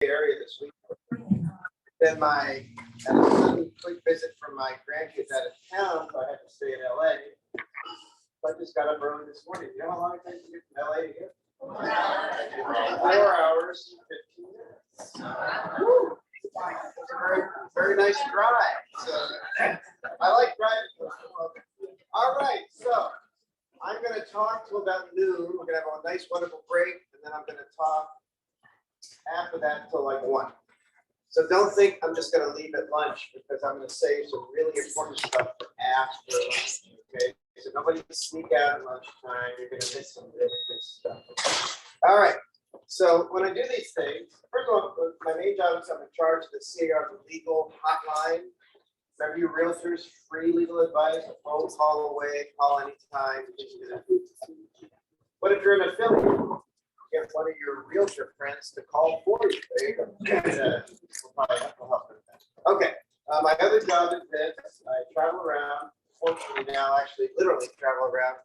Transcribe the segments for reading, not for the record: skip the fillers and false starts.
area this week. Then I had a sudden quick visit from my grandkids out of town, so I had to stay in LA. So I just got up early this morning. You know how long it takes to get from LA to here? 4 hours and 15 minutes. Woo. It's a very, very nice drive. So I like driving. All right, so I'm going to talk till about noon. We're going to have a nice, wonderful break, and then I'm going to talk after that until like 1. So don't think I'm just going to leave at lunch, because I'm going to save some really important stuff for after lunch. Okay, so nobody can sneak out at lunchtime. You're going to miss some really good stuff. All right. So when I do these things, first of all, my main job is I'm in charge of the CAR legal hotline. Remember, you realtors, free legal advice, a phone call away, call anytime. But if you're an affiliate, get one of your realtor friends to call for you. There you go. And, we'll help with that. Okay. My other job is this. I travel around. Fortunately now, actually, literally travel around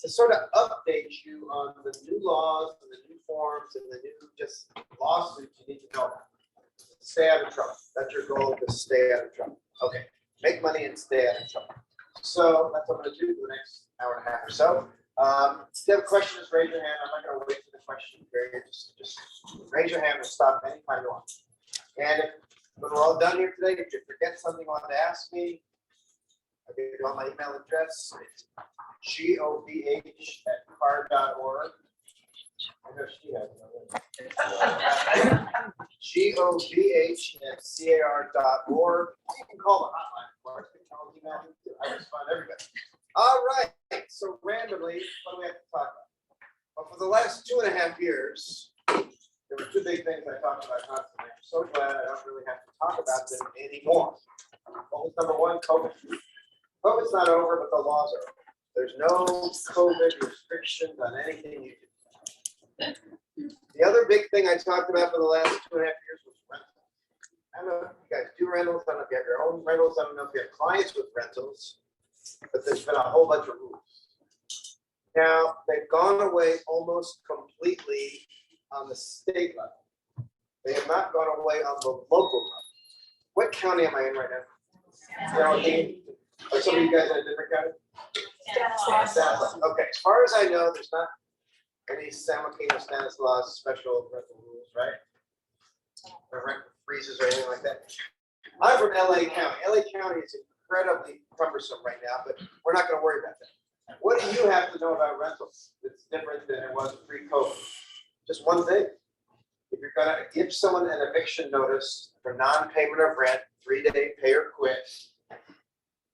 to sort of update you on the new laws and the new forms and the new just lawsuits you need to know about. Stay out of trouble. That's your goal, to stay out of trouble. Okay. Make money and stay out of trouble. So that's what I'm going to do for the next hour and a half or so. If you have questions, raise your hand. I'm not going to wait for the question period. Just raise your hand and stop anytime you want. And when we're all done here today, if you forget something you want to ask me, I'll give you all my email address. It's govh@car.org. I know she has govh@car.org. You can call the hotline, of course. You can call the email. I respond to everybody. All right. So randomly, what do we have to talk about? Well, for the last 2.5 years, there were 2 big things I talked about constantly. I'm so glad I don't really have to talk about them anymore. What was number 1? COVID. COVID's not over, but the laws are over. There's no COVID restrictions on anything you do. The other big thing I talked about for the last 2.5 years was rentals. I don't know if you guys do rentals. I don't know if you have your own rentals. I don't know if you have clients with rentals, but there's been a whole bunch of rules. Now, they've gone away almost completely on the state level. They have not gone away on the local level. What county am I in right now? Are some of you guys in a different county? Okay, as far as I know, there's not any San Joaquin Stanislaus special rental rules, right? Or rent freezes or anything like that. I'm from LA County. LA County is incredibly cumbersome right now, but we're not going to worry about that. What do you have to know about rentals that's different than it was pre-COVID? Just one thing. If you're going to give someone an eviction notice for non-payment of rent, 3-day pay or quit,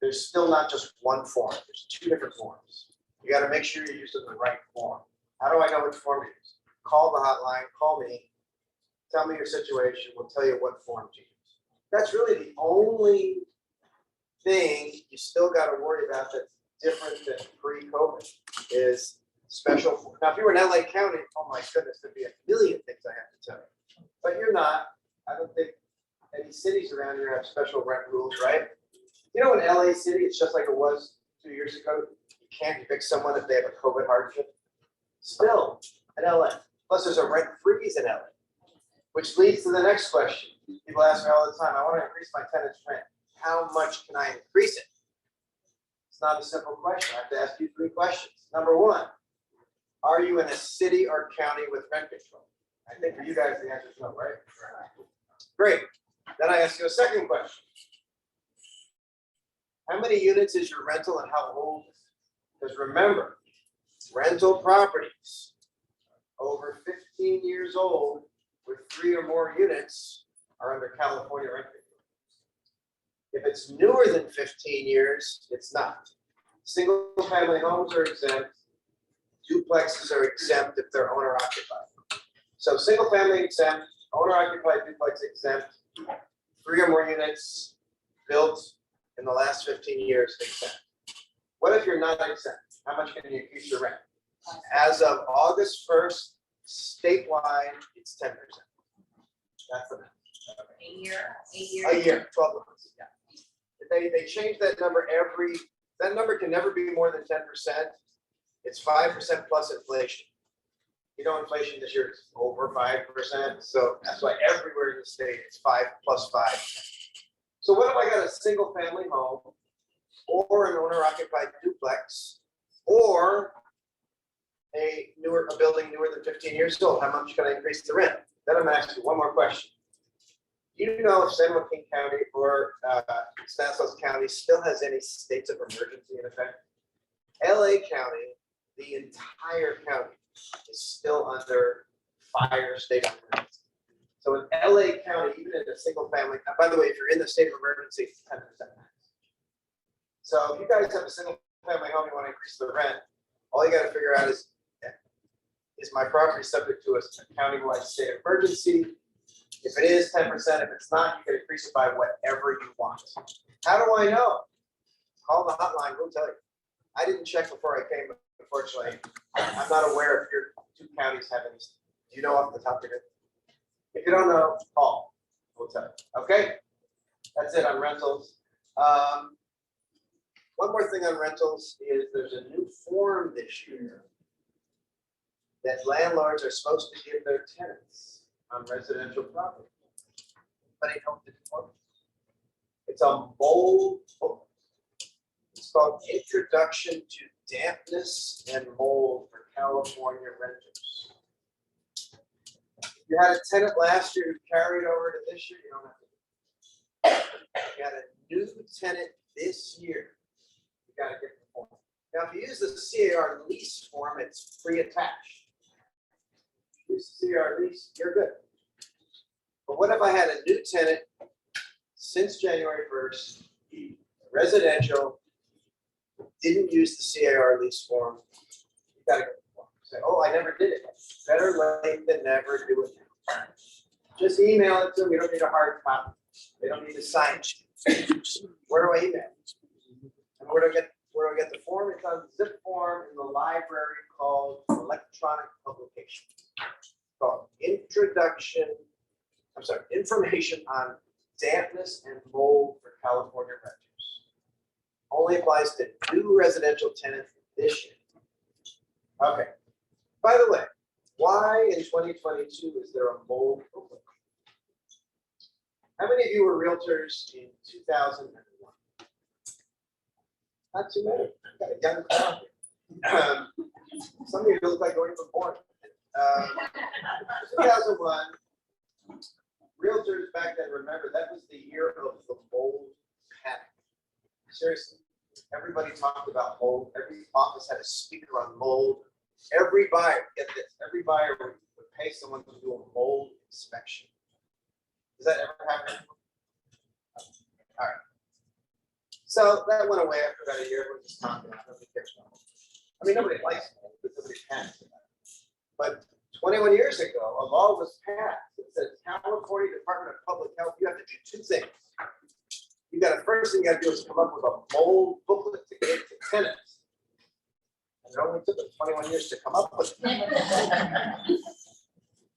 there's still not just one form. There's 2 different forms. You got to make sure you're using the right form. How do I know which form to use? Call the hotline, call me, tell me your situation. We'll tell you what form to use. That's really the only thing you still got to worry about that's different than pre-COVID is special. Now, if you were in LA County, oh my goodness, there'd be a million things I have to tell you. But you're not. I don't think any cities around here have special rent rules, right? You know, in LA City, it's just like it was 2 years ago. You can't evict someone if they have a COVID hardship. Still, in LA. Plus, there's a rent freeze in LA, which leads to the next question. People ask me all the time, I want to increase my tenant's rent. How much can I increase it? It's not a simple question. I have to ask you 3 questions. Number 1, are you in a city or county with rent control? I think for you guys, the answer is no, right? Great. Then I ask you a second question. How many units is your rental and how old is it? Because remember, rental properties over 15 years old with 3 or more units are under California rent control. If it's newer than 15 years, it's not. Single family homes are exempt. Duplexes are exempt if they're owner occupied. So single family exempt, owner occupied duplex exempt, 3 or more units built in the last 15 years exempt. What if you're not exempt? How much can you increase your rent? As of August 1st, statewide, it's 10%. That's the a year, 12 months. Yeah. They change that number that number can never be more than 10%. It's 5% plus inflation. You know, inflation this year is over 5%, so that's why everywhere in the state it's 5 plus 5. So what if I got a single family home or an owner occupied duplex or a building newer than 15 years old? How much can I increase the rent? Then I'm gonna ask you one more question. Do you know if San Joaquin County or Stanislaus County still has any states of emergency in effect? LA County, the entire county is still under fire state of emergency. So in LA County, even in a single family, by the way, if you're in the state of emergency, it's 10% max. So if you guys have a single family home, you want to increase the rent, all you got to figure out is my property subject to a countywide state of emergency? If it is 10%, if it's not, you can increase it by whatever you want. How do I know? Call the hotline, we'll tell you. I didn't check before I came, but unfortunately, I'm not aware if your two counties have any. Do you know off the top of your head? If you don't know, call. We'll tell you. Okay? That's it on rentals. One more thing on rentals is there's a new form this year that landlords are supposed to give their tenants on residential property. Anybody know what the form is? It's a mold book. It's called Introduction to Dampness and Mold for California Renters. If you had a tenant last year who carried over to this year, you don't have to do it. If you had a new tenant this year, you got to get the form. Now, if you use the CAR lease form, it's pre-attached. Use the CAR lease, you're good. But what if I had a new tenant since January 1st, residential, didn't use the CAR lease form? You got to get the form. Say, oh, I never did it. Better late than never. Do it now. Just email it to them. You don't need a hard copy. They don't need to sign it. Where do I email? And where do I get the form? It's on zip form in the library called electronic publication. It's called Information on Dampness and Mold for California Renters. Only applies to new residential tenants this year. Okay. By the way, why in 2022 is there a mold booklet? How many of you were realtors in 2001? Not too many. I've got a young crowd here. Some of you look like you weren't even born. 2001, realtors back then, remember, that was the year of the mold panic. Seriously, everybody talked about mold. Every office had a speaker on mold. Every buyer, get this, every buyer would pay someone to do a mold inspection. Does that ever happen? All right. So that went away after about a year. We're just talking about it. Nobody cares about it. I mean, nobody likes mold, but nobody panics about it. But 21 years ago, a law was passed that said California Department of Public Health, you have to do two things. You got to first thing you got to do is come up with a mold booklet to give to tenants. And it only took us 21 years to come up with it.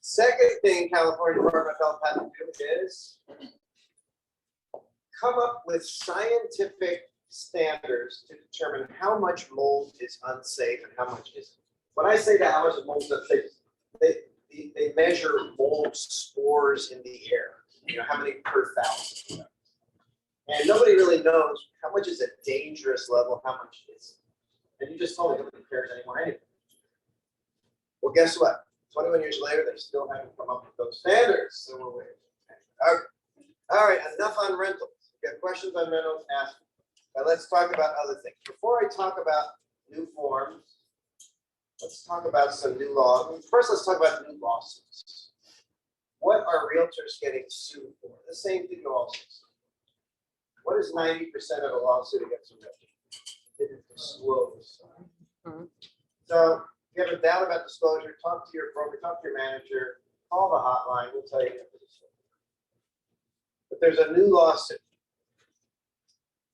Second thing California Department of Health had to do is come up with scientific standards to determine how much mold is unsafe and how much isn't. When I say that how much mold is unsafe, they measure mold spores in the air. You know, how many per thousand. And nobody really knows how much is a dangerous level, how much is. And you just told me nobody cares anymore anyway. Well, guess what? 21 years later, they still haven't come up with those standards. So we're waiting. Okay. All right, enough on rentals. If you have questions on rentals, ask me. Now let's talk about other things. Before I talk about new forms, let's talk about some new laws. First, let's talk about new lawsuits. What are realtors getting sued for? The same thing lawsuits. What is 90% of a lawsuit against a realtor? Didn't disclose. So if you have a doubt about disclosure, talk to your broker, talk to your manager, call the hotline, we'll tell you. But there's a new lawsuit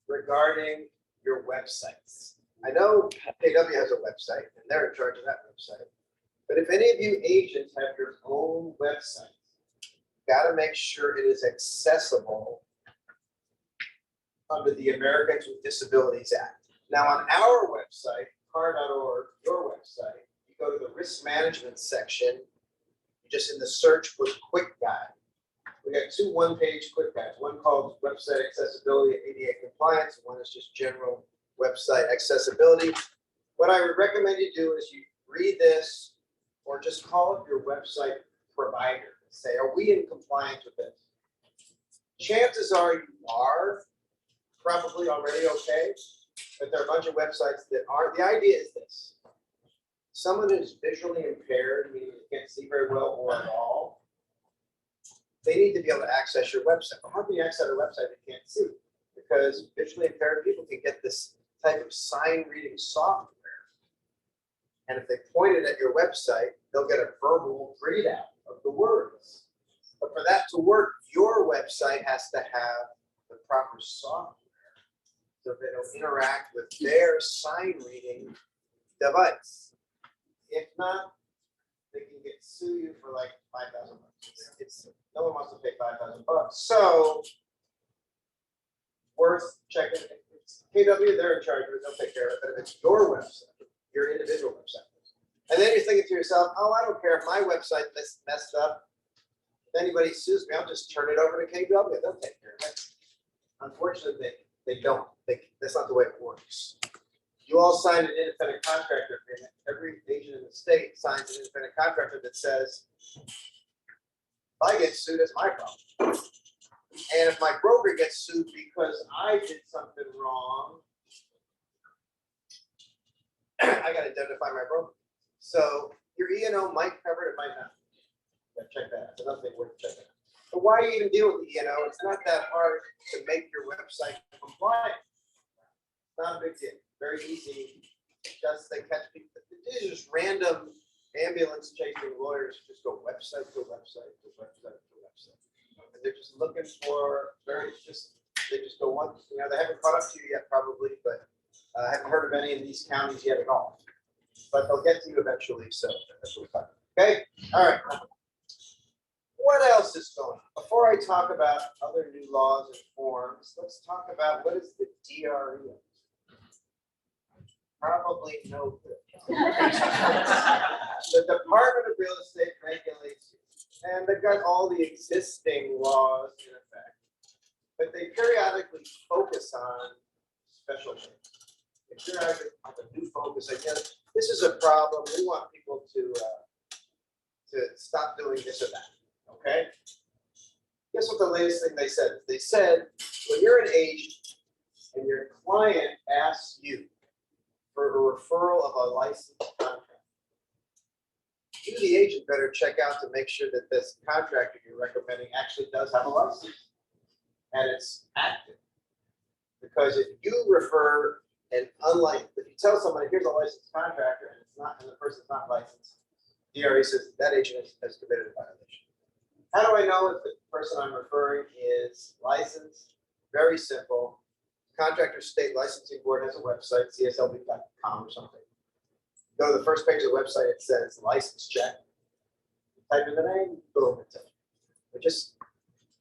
regarding your websites. I know KW has a website and they're in charge of that website. But if any of you agents have your own website, you got to make sure it is accessible under the Americans with Disabilities Act. Now on our website, car.org, your website, you go to the risk management section. You just in the search put quick guide. We got two one-page quick guides. One called website accessibility and ADA compliance. One is just general website accessibility. What I would recommend you do is you read this or just call up your website provider and say, are we in compliance with this? Chances are you are probably already okay, but there are a bunch of websites that aren't. The idea is this. Someone who's visually impaired, meaning they can't see very well or at all, they need to be able to access your website. Well, how can you access a website they can't see? Because visually impaired people can get this type of sign reading software. And if they point it at your website, they'll get a verbal readout of the words. But for that to work, your website has to have the proper software so that it'll interact with their sign reading device. If not, they can sue you for like $5,000. No one wants to pay $5,000. So worth checking. KW, they're in charge of it, they'll take care of it. But if it's your website, your individual website, and then you're thinking to yourself, oh, I don't care if my website messed up. If anybody sues me, I'll just turn it over to KW. They'll take care of it. Unfortunately, they don't. That's not the way it works. You all signed an independent contractor agreement. Every agent in the state signs an independent contractor that says, if I get sued, it's my problem. And if my broker gets sued because I did something wrong, I got to identify my broker. So your E&O might cover it, it might not. Check that out. It's another thing worth checking out. But why do you even deal with the E&O? It's not that hard to make your website compliant. It's not a big deal. Very easy. Just they catch people. These are just random ambulance chasing lawyers. Just go website to website to website to website. And they're just looking for they just go once. You know, they haven't caught up to you yet, probably, but I haven't heard of any in these counties yet at all. But they'll get to you eventually. So that's what we're talking about. Okay. All right. What else is going on? Before I talk about other new laws and forms, let's talk about what is the DRE. Probably no good. The Department of Real Estate regulates, and they've got all the existing laws in effect, but they periodically focus on special things. They periodically have a new focus. Again, this is a problem. We want people to stop doing this or that. Okay. Guess what the latest thing they said? They said when you're an agent and your client asks you for a referral of a licensed contractor, you, the agent, better check out to make sure that this contractor you're recommending actually does have a license and it's active. Because if you refer if you tell somebody here's a licensed contractor and it's not, and the person's not licensed, DRE says that agent has committed a violation. How do I know if the person I'm referring is licensed? Very simple. Contractor State Licensing Board has a website, cslb.com or something. Go to the first page of the website, it says license check. Type in the name, boom, it's in. But just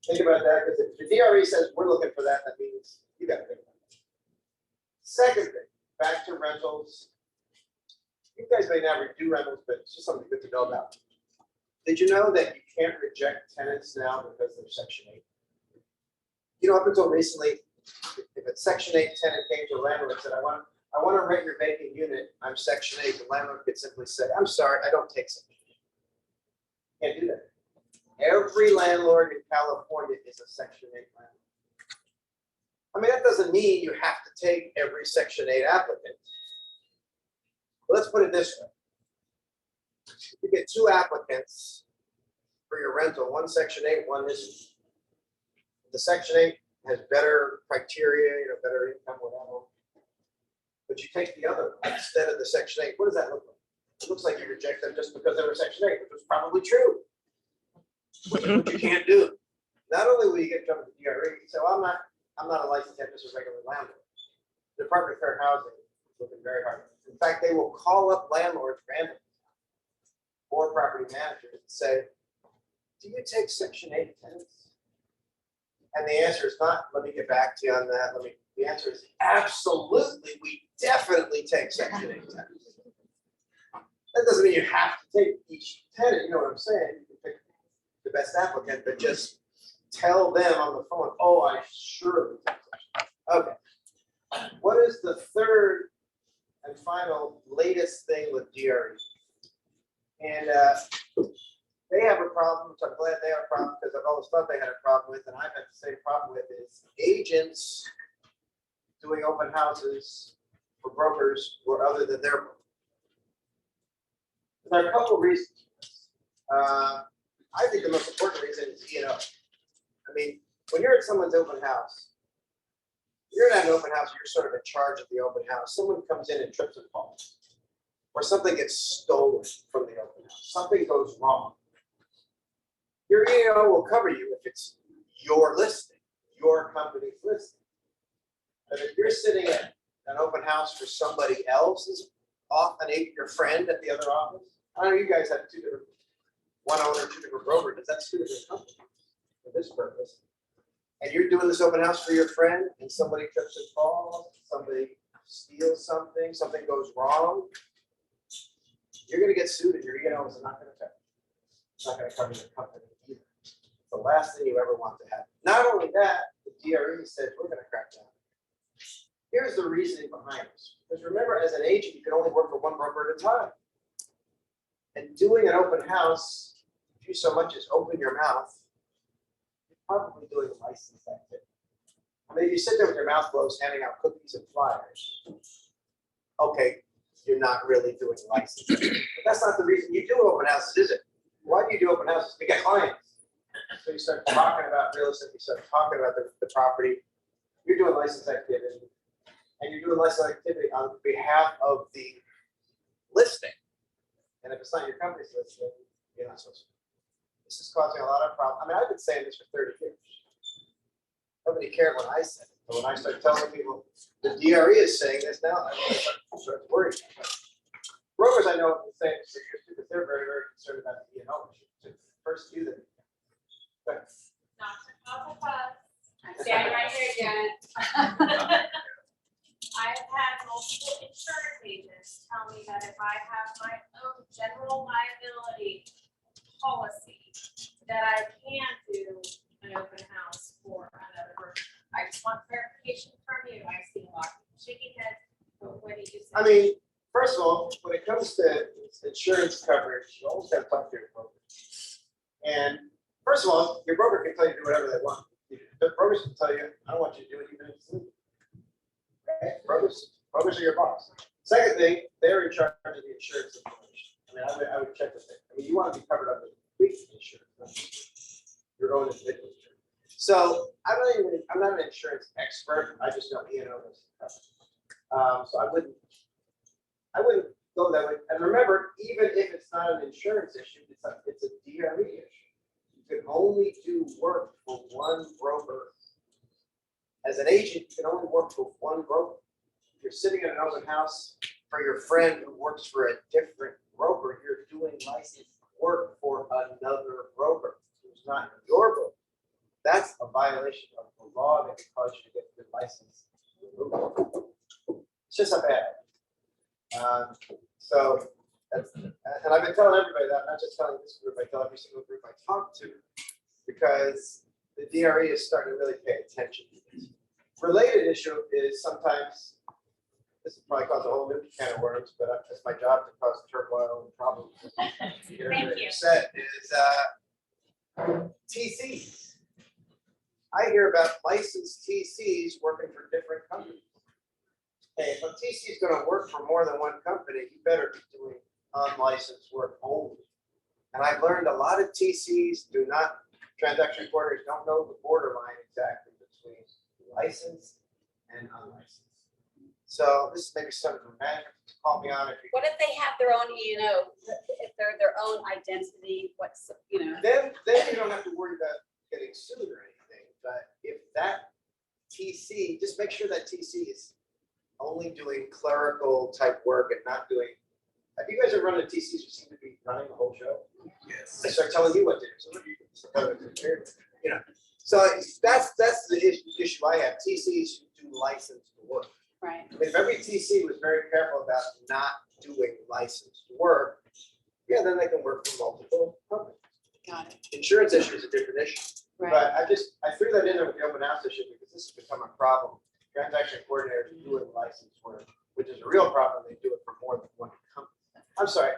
think about that, because if the DRE says we're looking for that, that means you got to think about it. Second thing, back to rentals. You guys may never do rentals, but it's just something good to know about. Did you know that you can't reject tenants now because they're Section 8? You know, up until recently, if a Section 8 tenant came to a landlord and said, I want to rent your vacant unit, I'm Section 8, the landlord could simply say, I'm sorry, I don't take Section 8. Can't do that. Every landlord in California is a Section 8 landlord. I mean, that doesn't mean you have to take every Section 8 applicant. But let's put it this way. You get two applicants for your rental, one Section 8, one isn't. The Section 8 has better criteria, better income, whatever. But you take the other one instead of the Section 8. What does that look like? It looks like you reject them just because they were Section 8, which was probably true. Which you can't do. Not only will you get in trouble with the DRE, you say, well, I'm not a licensed tenant, just a regular landlord. The Department of Fair Housing is looking very hard. In fact, they will call up landlords randomly or property managers and say, do you take Section 8 tenants? And the answer is not, let me get back to you on that. The answer is absolutely, we definitely take Section 8 tenants. That doesn't mean you have to take each tenant, you know what I'm saying? You can pick the best applicant, but just tell them on the phone, oh, I surely take such. Okay. What is the third and final latest thing with DRE? And they have a problem, which I'm glad they have a problem because I've always thought they had a problem with, and I've had the same problem with, is agents doing open houses for brokers or other than their broker. There are a couple of reasons for this. I think the most important reason is E&O. I mean, when you're at someone's open house, you're not an open house, you're sort of in charge of the open house. Someone comes in and trips and falls, or something gets stolen from the open house, something goes wrong. Your E&O will cover you if it's your listing, your company's listing. But if you're sitting at an open house for somebody else's, your friend at the other office, I know you guys have two different, one owner, two different brokers, that's two different companies for this purpose. And you're doing this open house for your friend, and somebody trips and falls, somebody steals something, something goes wrong, you're gonna get sued and your E&O is not gonna cover. It's not gonna cover your company either. It's the last thing you ever want to happen. Not only that, the DRE said, we're gonna crack down. Here's the reasoning behind this. Because remember, as an agent, you can only work for one broker at a time. And doing an open house, if you so much as open your mouth, you're probably doing a license activity. I mean, if you sit there with your mouth closed, handing out cookies and flyers, okay, you're not really doing a license. But that's not the reason you do open houses, is it? Why do you do open houses? To get clients. So you start talking about real estate, you start talking about the property, you're doing license activity. And you're doing license activity on behalf of the listing. And if it's not your company's listing, you're not supposed to. This is causing a lot of problems. I mean, I've been saying this for 30 years. Nobody cared when I said it. But when I start telling people the DRE is saying this now, I start worrying. Brokers I know have been saying this for years too, because they're very, very concerned about the E&O issue. To first do that. Not to cause a fuss. I'm standing right here again. I've had multiple insurance agents tell me that if I have my own general liability policy, that I can do an open house for another person. I just want clarification from you. I see a lot of people shaking heads, but what do you say? I mean, first of all, when it comes to insurance coverage, you always got to talk to your broker. And first of all, your broker can tell you to do whatever they want. The brokers can tell you, I don't want you to do it even if it's legal. Okay? Brokers are your boss. Second thing, they're in charge of the insurance information. I mean, I would check with them. I mean, you want to be covered under the insurance, your own individual insurance. So I'm not an insurance expert. I just know E&O is covered. So I wouldn't go that way. And remember, even if it's not an insurance issue, it's a DRE issue. You can only do work for one broker. As an agent, you can only work for one broker. If you're sitting in an open house for your friend who works for a different broker, you're doing licensed work for another broker who's not your broker. That's a violation of the law that could cause you to get your license removed. It's just a bad. So, and I've been telling everybody that, not just telling this group, I tell every single group I talk to, because the DRE is starting to really pay attention to this. Related issue is sometimes, this will probably cause a whole new can of worms, but it's my job to cause turmoil and problems. Thank you. Said is TCs. I hear about licensed TCs working for different companies. Hey, if a TC is going to work for more than one company, you better be doing unlicensed work only. And I've learned a lot of TCs do not, transaction reporters don't know the borderline exactly between licensed and unlicensed. So this is maybe something for management to call me on. What if they have their own E&O, if they're their own identity, what's, Then you don't have to worry about getting sued or anything. But if that TC, just make sure that TC is only doing clerical type work and not doing. Have you guys ever run a TCs who seem to be running the whole show? Yes. They start telling you what to do. So what do you do? So that's the issue I have. TCs who do licensed work. right? I mean, if every TC was very careful about not doing licensed work, yeah, then they can work for multiple companies. Got it. Insurance issue is a different issue. Right. But I threw that in there with the open house issue because this has become a problem. Transaction coordinators doing license work, which is a real problem. They do it for more than one company. I'm sorry.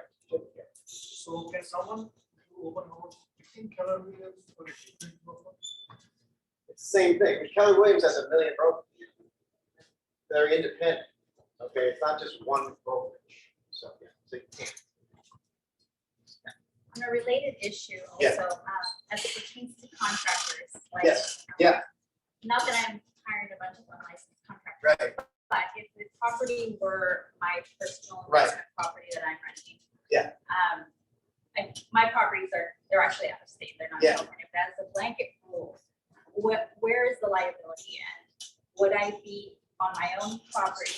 So can someone do open house in Keller Williams or a different broker? It's the same thing. Keller Williams has a million brokers. They're independent. Okay, it's not just one brokerage. So, yeah, so you can't. On a related issue Yeah. also, as it pertains to contractors, like. Yes, yeah. Not that I'm hiring a bunch of unlicensed contractors, Right, but if the property were my personal Right. investment property that I'm renting. Yeah. My properties they're actually out of state, they're not Yeah. California, but as a blanket rule, where is the liability and would I be on my own property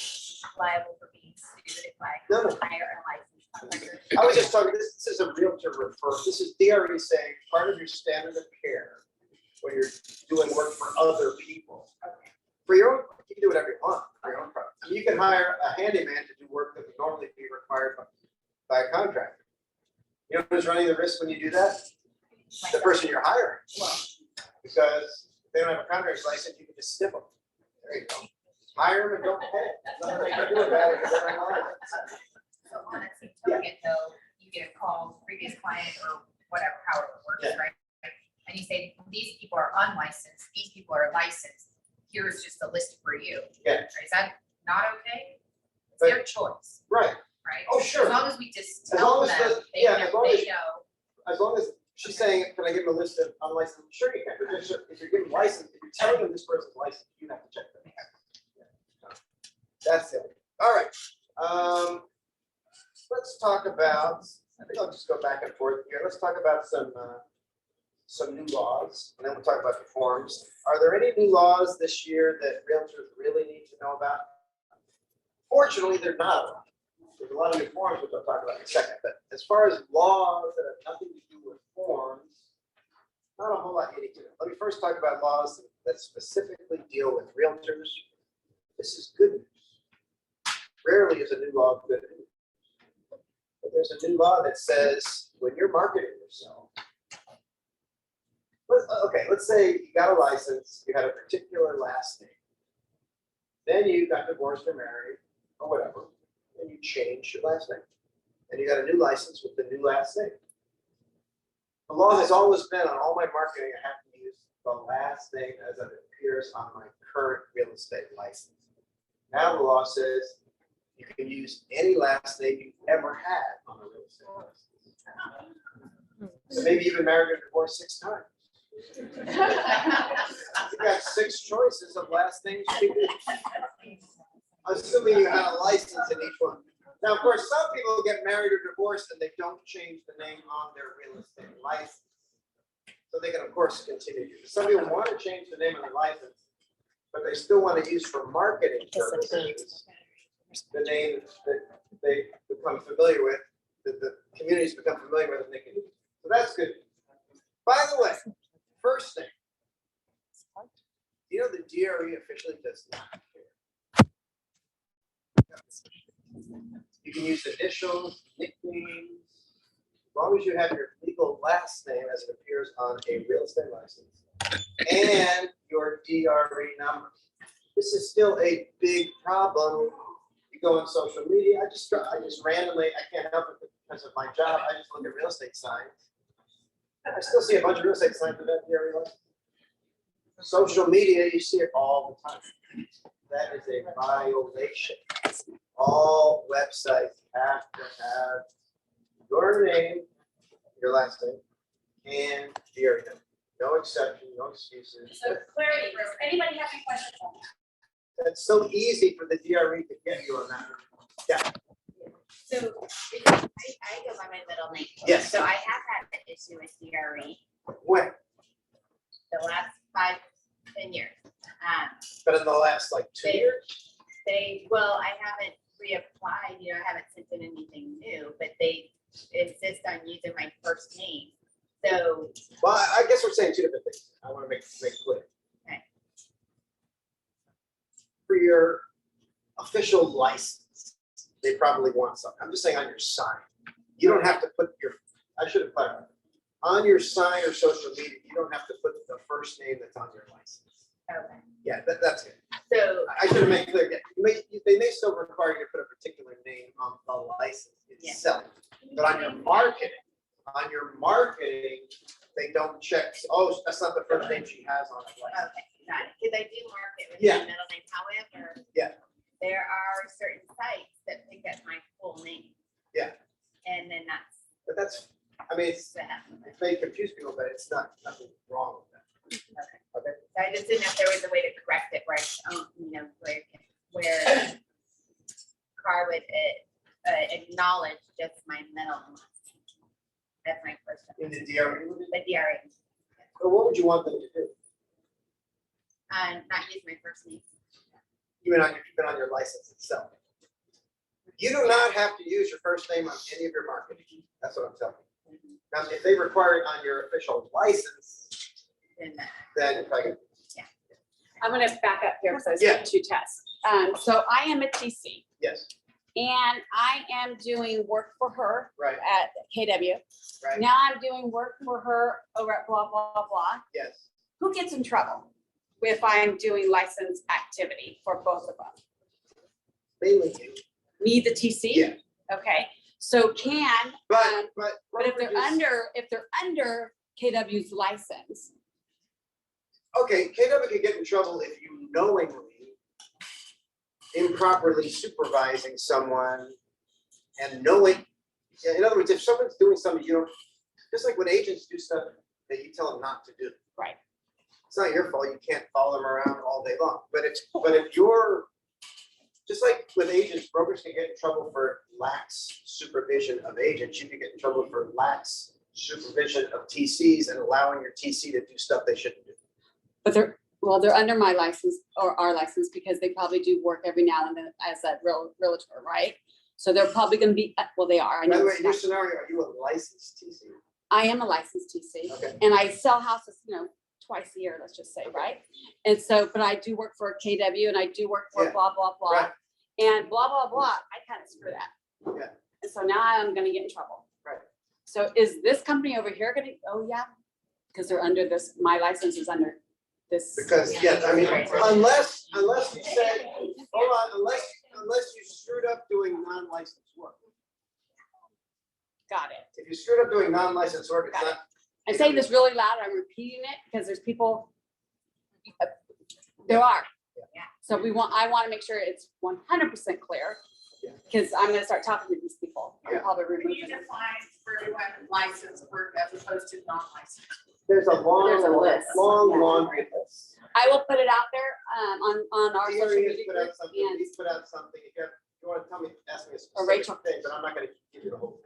liable for being sued if I No. hire a licensed contractor? I was just talking, this is a realtor refer, this is DRE saying part of your standard of care when you're doing work for other people. Okay. For your own, you can do whatever you want for your own property. I mean, you can hire a handyman to do work that would normally be required by a contractor. You know who's running the risk when you do that? The Myself. person you're hiring, Well, because if they don't have a contractor's license, you can just snip them. There you go. Hire them and don't pay. Nothing they can do about it because they don't have a license. So on that same token, though, you get a call, previous client or whatever, however it works, Yeah. right? And you say, these people are unlicensed, these people are licensed, here's just a list for you. Yeah. Is that not okay? It's But- their choice, Right, right? oh, sure. As long as we just As tell long as them, the- they yeah, know, as long as- they know. as long as she's saying, can I give them a list of unlicensed? Sure you can, but if you're giving license, if you're telling them this person's licensed, you have to check them. That's it. All right. Let's talk about, I think I'll just go back and forth here. Let's talk about some new laws, and then we'll talk about the forms. Are there any new laws this year that realtors really need to know about? Fortunately, they're not a lot. There's a lot of new forms, which I'll talk about in a second, but as far as laws that have nothing to do with forms, not a whole lot you need to know. Let me first talk about laws that specifically deal with realtors. This is good news. Rarely is a new law good news. But there's a new law that says when you're marketing yourself, let's say you got a license, you had a particular last name. Then you got divorced or married or whatever, and you changed your last name. And you got a new license with the new last name. The law has always been on all my marketing, I have to use the last name as it appears on my current real estate license. Now the law says you can use any last name you've ever had on a real estate license. So maybe you've been married or divorced 6 times. You got 6 choices of last names you can use. Assuming you had a license in each one. Now, of course, some people get married or divorced and they don't change the name on their real estate license. So they can, of course, continue. Some people want to change the name on their license, but they still want to use for marketing purposes the name that they become familiar with, that the communities become familiar with, and they can use. So that's good. By the way, first thing, you know the DRE officially does not care. You can use initials, nicknames, as long as you have your legal last name as it appears on a real estate license and your DRE number. This is still a big problem. You go on social media, I just randomly, I can't help it because of my job, I just look at real estate signs. I still see a bunch of real estate signs with that DRE license. Social media, you see it all the time. That is a violation. All websites have to have your name, your last name, and DRE number. No exception, no excuses. So clarity, does anybody have any questions on that? That's so easy for the DRE to get you on that. Yeah, So I go by my middle name. Yes. So I have had the issue with DRE when? the last 5-10 years. But in the last like 2 They- years? Well, I haven't reapplied, I haven't sent in anything new, but they insist on using my first name. So, Well, I guess we're saying 2 different things. I want to make clear. Okay. For your official license, they probably want something. I'm just saying on your sign. You don't have to put I should have clarified. On your sign or social media, you don't have to put the first name that's on your license. Okay. Yeah, that's it. So, I should have made clear, yeah, they may still require you to put a particular name on the license itself. But on your marketing, they don't check, oh, that's not the first name she has on the license. okay, got it, because I do market with Yeah. my middle name, however. Yeah. There are certain sites that pick up my full name. Yeah. And then that's But that's, I mean, that. it may confuse people, but it's nothing wrong with that. Okay. So I just didn't know if there was a way to correct it where, where Car would acknowledge just my middle name. That's my first In one. the DRE, The DRA, so what would you want them to do? not use my first name. Even on your license itself. You do not have to use your first name on any of your marketing. That's what I'm telling you. Now, if they require it on your official license, then if I can, I'm gonna back up here because I Yeah. was two tests. So I am a TC yes, and I am doing work for her right, at KW. right, Now I'm doing work for her over at blah, blah, blah. yes. Who gets in trouble if I'm doing license activity for both of them? Mainly you. Me, the TC? Yeah. Okay, so But but if they're under KW's license, okay, KW could get in trouble if you knowingly improperly supervising someone and knowing, in other words, if someone's doing something you don't, just like when agents do stuff that you tell them not to do. Right. It's not your fault, you can't follow them around all day long, but if you're, just like with agents, brokers can get in trouble for lax supervision of agents, you can get in trouble for lax supervision of TCs and allowing your TC to do stuff they shouldn't do. but they're under my license or our license because they probably do work every now and then as a realtor, right? So they're probably gonna be, well, they are. I By the know way, it's in your not- scenario, are you a licensed TC? I am a licensed TC Okay. and I sell houses, twice a year, let's just say, right? And so, but I do work for KW and I do work for Yeah. blah, blah, blah. Right. And blah, blah, blah, I kind of screw that. Yeah. And so now I'm gonna get in trouble. Right. So is this company over here gonna, oh yeah, because they're under this, my license is under this. Because, yes, I mean, unless you say, hold on, unless you screwed up doing non-licensed work. Got it. If you screwed up doing non-licensed work, it's Got it. not, I'm saying this really loud, I'm repeating it because there's people. There are. Yeah. So I want to make sure it's 100% clear. Yeah. Because I'm gonna start talking to these people. I'll Yeah. probably Can remove you them. define for everyone licensed work as opposed to non-licensed? there's a There's a list. long Yeah. laundry list. I will put it out there on our social Theory has media put group out something, and he's put out something, if you want to tell me, ask me a Or Rachel. specific thing, but I'm not gonna give you the whole.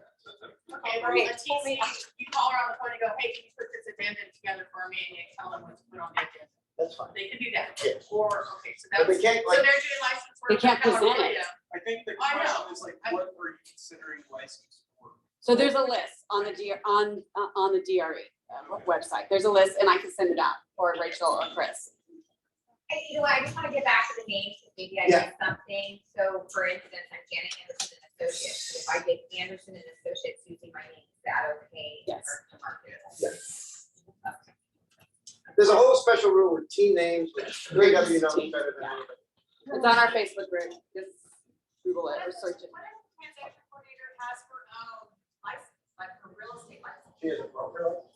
Okay, well, a TC, you call her on the phone and go, hey, can you put this addendum together for me, and you tell them what to put on the agenda. That's fine. They can do that. Yeah. Or, okay, so But that's, they can't, so like, they're doing license work. They can't for present California. it. I think the I know. question is like, what are you considering licensed work? so there's a list on the on the DRE website. There's a list and I can send it out or Rachel or Chris. I just want to get back to the names, because maybe I Yeah. missed something. So for instance, I'm Janet Anderson and Associates. If I get Anderson and Associates using my name, is that okay? Yes. to market? Yes. There's a whole special rule with team names, which KW knows better than anybody. It's on our Facebook group. Just Google it or search it. What if the transaction coordinator has her own license, like her real estate license? She is a broker license.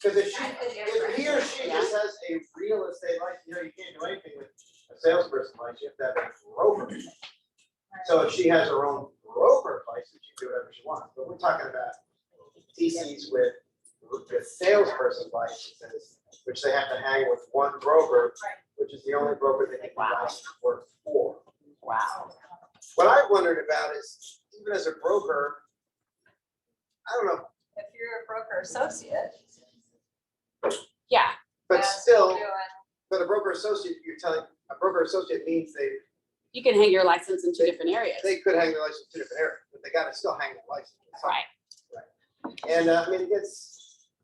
Because if he or she just has a real estate license, you can't do anything with a salesperson license, you have to have a broker. So if she has her own broker license, she can do whatever she wants, but we're talking about TCs with salesperson licenses, which they have to hang with one broker, which is the only broker that they can license work for. Wow. What I wondered about is, even as a broker, I don't know, If you're a broker associate. Yeah. but still, doing- but a broker associate, a broker associate means You can hang your license in two different areas. they could hang their license in two different areas, but they gotta still hang their license. Right. And I mean,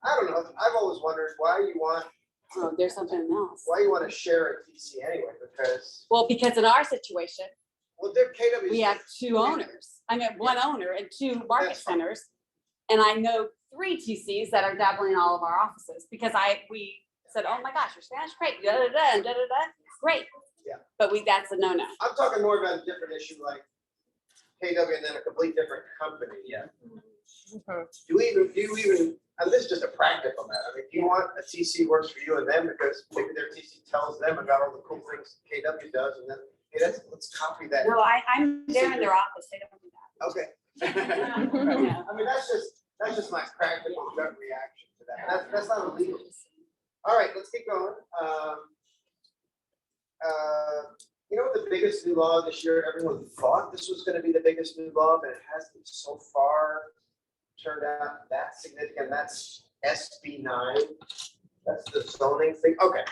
I don't know, I've always wondered why you want Oh, there's something else. to share a TC anyway, because, Well, because in our situation, Well, they're KW. We have two owners. I know one owner and two market That's fine. centers. And I know 3 TCs that are dabbling in all of our offices because we said, oh my gosh, your Spanish great, da da da and da da da, great. Yeah. But that's a no-no. I'm talking more about a different issue like KW and then a complete different company. Yeah. Do you even, and this is just a practical matter. I mean, do you want a TC works for you and them because maybe their TC tells them about all the cool things KW does and then, hey, let's copy that. No, I'm there in their office. They don't do that. Okay. Yeah. I mean, that's just my practical gut reaction to that. That's not illegal. All right, let's keep going. You know what the biggest new law this year, everyone thought this was gonna be the biggest new law, but it hasn't so far turned out that significant. That's SB 9. That's the zoning thing. Okay.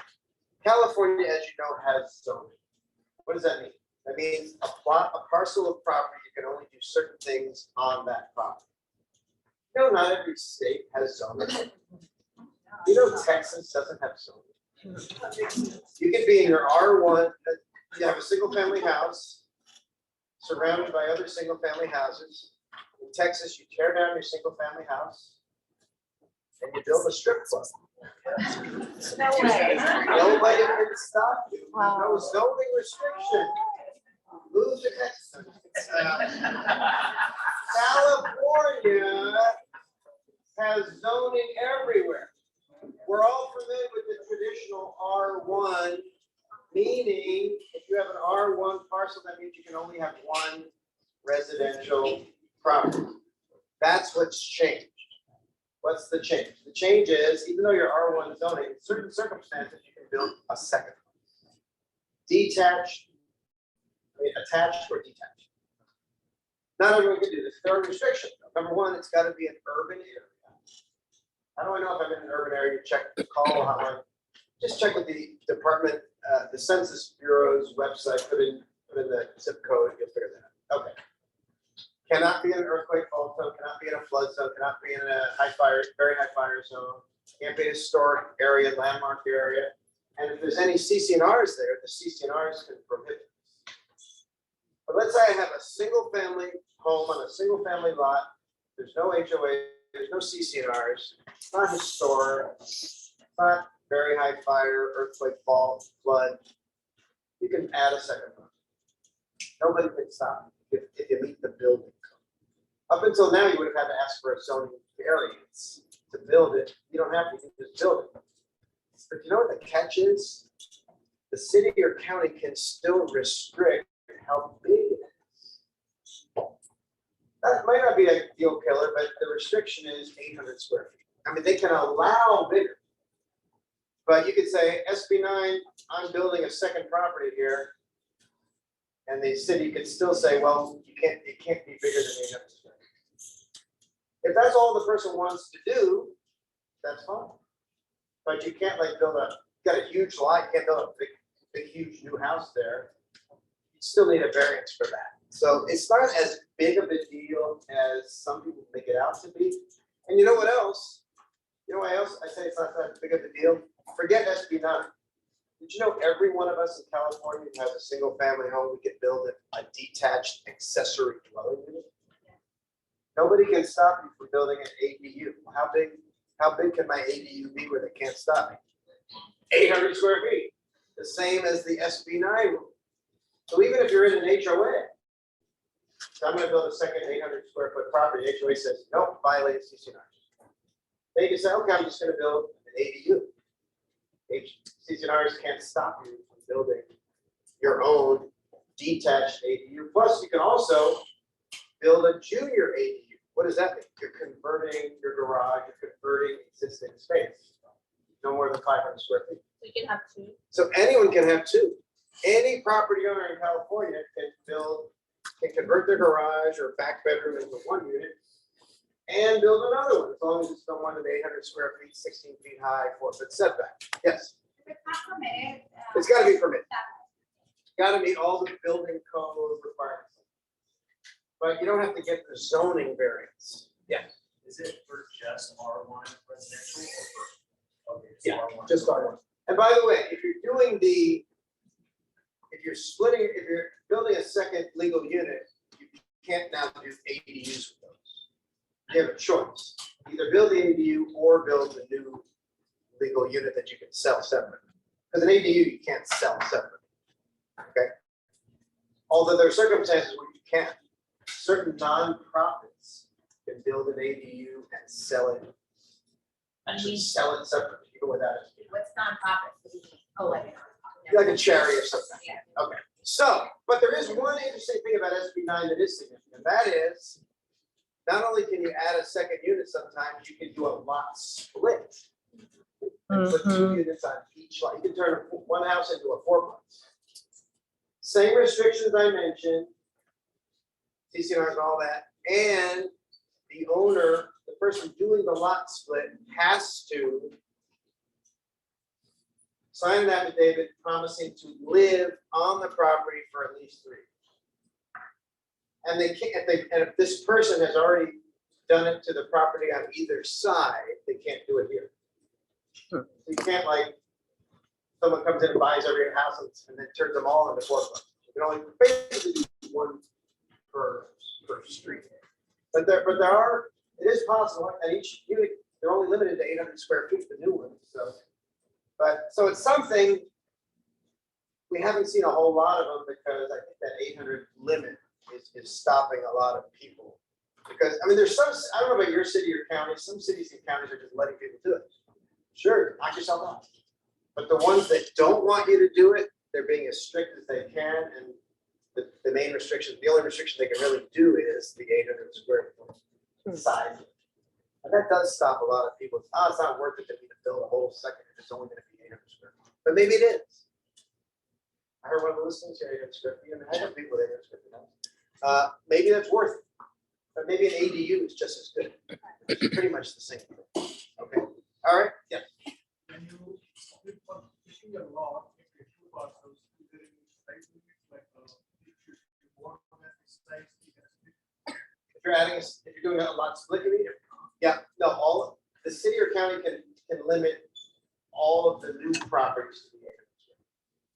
California, as you know, has zoning. What does that mean? That means a parcel of property, you can only do certain things on that property. You know, not every state has zoning. You know, Texas doesn't have zoning. You can be in your R1, you have a single family house surrounded by other single family houses. In Texas, you tear down your single family house and you build a strip club. No way. Nobody can stop you. There's no zoning restriction. Move to Texas. California has zoning everywhere. We're all familiar with the traditional R1, meaning if you have an R1 parcel, that means you can only have one residential property. That's what's changed. What's the change? The change is, even though you're R1 zoning, in certain circumstances, you can build a second. Detached, attached or detached. Not everyone can do this. There are restrictions. Number one, it's got to be an urban area. How do I know if I'm in an urban area? You check the call hotline. Just check with the department, the Census Bureau's website. Put in the zip code. You'll figure that out. Okay. Cannot be in an earthquake fault zone. Cannot be in a flood zone. Cannot be in a high fire, very high fire zone. Can't be a historic area, landmark area. And if there's any CC&Rs there, the CC&Rs can prohibit this. But let's say I have a single family home on a single family lot. There's no HOA, there's no CC&Rs. It's not historic. It's not very high fire, earthquake, fault, flood. You can add a second one. Nobody can stop if you meet the building code. Up until now, you would have had to ask for a zoning variance to build it. You don't have to, you can just build it. But you know what the catch is? The city or county can still restrict how big it is. That might not be a deal killer, but the restriction is 800 square feet. I mean, they can allow bigger. But you could say, SB 9, I'm building a second property here. And the city could still say, well, it can't be bigger than 800 square feet. If that's all the person wants to do, that's fine. But you can't like build got a huge lot, you can't build a big, huge new house there. You still need a variance for that. So it's not as big of a deal as some people make it out to be. And you know what else? You know what else I say it's not that big of a deal? Forget SB 9. Did you know every one of us in California who has a single family home, we could build a detached accessory dwelling unit? Nobody can stop you from building an ADU. How big can my ADU be where they can't stop me? 800 square feet, the same as the SB 9 rule. So even if you're in an HOA, so I'm going to build a second 800 square foot property. HOA says, nope, violate CC&R. They can say, okay, I'm just going to build an ADU. CC&Rs can't stop you from building your own detached ADU. Plus, you can also build a junior ADU. What does that mean? You're converting your garage, you're converting existing space. No more than 500 square feet. So you can have two. So anyone can have two. Any property owner in California can convert their garage or back bedroom into one unit and build another one, as long as it's no more than 800 square feet, 16 feet high, 4-foot setback. Yes, If it's not permitted. it's got to be permitted. Got to meet all the building code requirements. But you don't have to get the zoning variance. Yeah. Is it for just R1 residential or for? Okay, it's Yeah, R1. just R1. And by the way, if you're splitting, if you're building a second legal unit, you can't now do ADUs with those. You have a choice, either build the ADU or build the new legal unit that you can sell separately. Because an ADU you can't sell separately. Okay? Although there are circumstances where you can. Certain nonprofits can build an ADU and sell it. Actually sell it separately, even without it. What's nonprofit? What do you mean? Oh, like a nonprofit. Like a charity or something. Yeah. Okay, so, but there is one interesting thing about SB 9 that is significant. That is, not only can you add a second unit sometimes, you can do a lot split. And put 2 units on each lot. You can turn one house into a 4-plus. Same restrictions I mentioned, CCNRs and all that, and the owner, the person doing the lot split has to sign an affidavit promising to live on the property for at least 3 years. And they can't, if this person has already done it to the property on either side, they can't do it here. So you can't, like, someone comes in and buys every house and then turns them all into 4-plus. You can only basically do 1 per street. But there are, it is possible, and each unit, they're only limited to 800 square feet, the new ones, so. So it's something, we haven't seen a whole lot of them because I think that 800 limit is stopping a lot of people. Because, I mean, there's some, I don't know about your city or county, some cities and counties are just letting people do it. Sure, knock yourself out. But the ones that don't want you to do it, they're being as strict as they can, and the main restriction, the only restriction they can really do is the 800 square foot size. And that does stop a lot of people. It's not worth it to me to build a whole second if it's only gonna be 800 square feet. But maybe it is. I heard one of the listeners here, 800 square feet, and I know people with 800 square feet. Maybe that's worth it. But maybe an ADU is just as good. It's pretty much the same thing. Okay, all right, yeah. When you split for fishing a lot, if you 2 parcels, is there any size limit, like, if you want that size, you can split? If you're adding, if you're doing a lot split, you mean? Yeah, no, all, the city or county can limit all of the new properties to the 800 square.